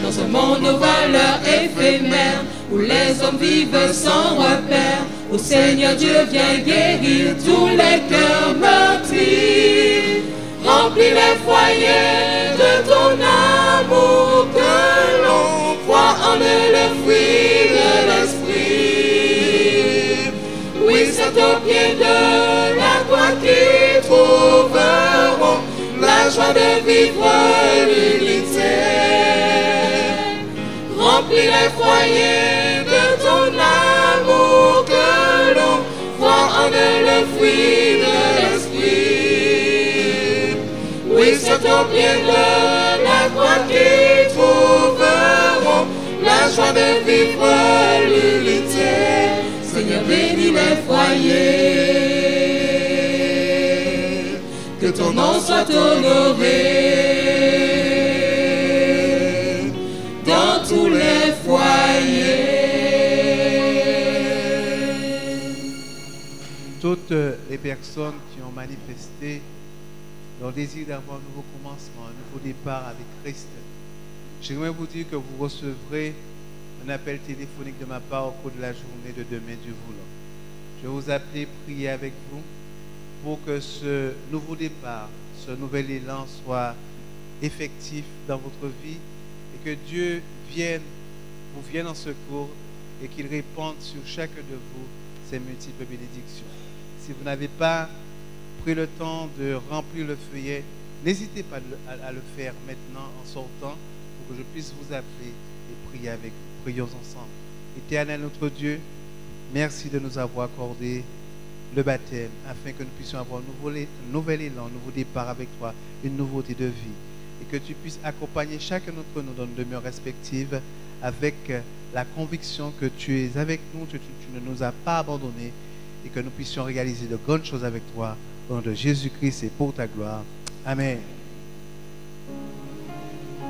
D: Dans ce monde aux valeurs éphémères, où les hommes vivent sans repère, ô Seigneur Dieu, viens guérir tous les cœurs meurtris. Remplis les foyers de ton amour, que l'on voit en eux le fruit de l'esprit. Oui, c'est au pied de la croix qu'ils trouveront la joie de vivre l'unité. Remplis les foyers de ton amour, que l'on voit en eux le fruit de l'esprit. Oui, c'est au pied de la croix qu'ils trouveront la joie de vivre l'unité. Seigneur, bénis les foyers, que ton nom soit honoré dans tous les foyers.
G: Toutes les personnes qui ont manifesté leur désir d'avoir un nouveau commencement, un nouveau départ avec Christ, j'aimerais vous dire que vous recevrez un appel téléphonique de ma part au cours de la journée de demain, Dieu voulant. Je vais vous appeler, prier avec vous pour que ce nouveau départ, ce nouvel élan soit effectif dans votre vie et que Dieu vous vienne en secours et qu'il répande sur chacun de vous ses multiples bénédictions. Si vous n'avez pas pris le temps de remplir le feuillet, n'hésitez pas à le faire maintenant en sortant pour que je puisse vous appeler et prier avec vous. Prions ensemble. Éternel notre Dieu, merci de nous avoir accordé le baptême afin que nous puissions avoir un nouvel élan, un nouveau départ avec toi, une nouveauté de vie. Et que tu puisses accompagner chacun d'entre nous dans nos demeures respectives avec la conviction que tu es avec nous, que tu ne nous as pas abandonnés et que nous puissions réaliser de grandes choses avec toi au nom de Jésus-Christ et pour ta gloire. Amen.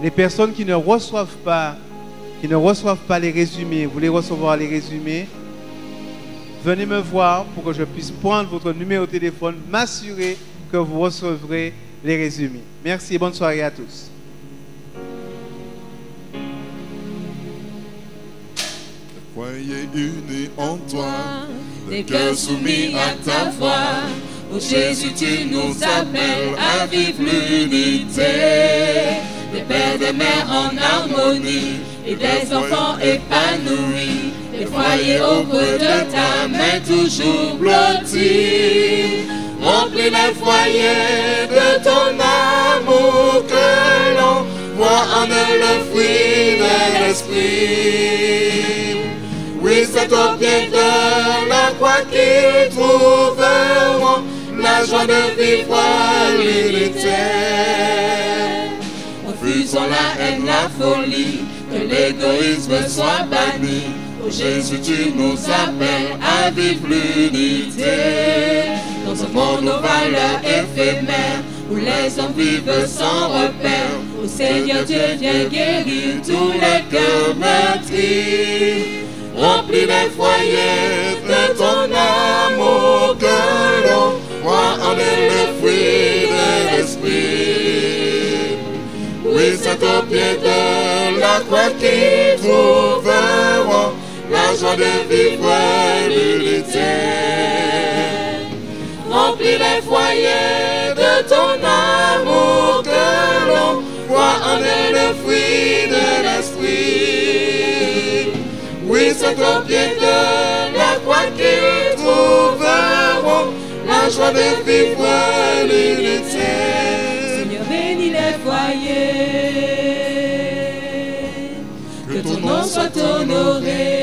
G: Les personnes qui ne reçoivent pas les résumés, vous voulez recevoir les résumés, venez me voir pour que je puisse prendre votre numéro de téléphone, m'assurer que vous recevrez les résumés. Merci et bonne soirée à tous.
F: Foyer unis en toi,
D: des cœurs soumis à ta voix. Oh Jésus, tu nous appelles à vivre l'unité, des pères, des mères en harmonie et des enfants épanouis, des foyers au creux de ta main toujours blottis. Remplis les foyers de ton amour, que l'on voit en eux le fruit de l'esprit. Oui, c'est au pied de la croix qu'ils trouveront la joie de vivre l'unité. Refusons la haine, la folie, que l'égoïsme soit banni. Oh Jésus, tu nous appelles à vivre l'unité. Dans ce monde aux valeurs éphémères, où les hommes vivent sans repère, oh Seigneur Dieu, viens guérir tous les cœurs meurtris. Remplis les foyers de ton amour, que l'on voit en eux le fruit de l'esprit. Oui, c'est au pied de la croix qu'ils trouveront la joie de vivre l'unité. Remplis les foyers de ton amour, que l'on voit en eux le fruit de l'esprit. Oui, c'est au pied de la croix qu'ils trouveront la joie
F: joie de vivre l'unité.
D: Seigneur, bénis les foyers. Que ton nom soit honoré.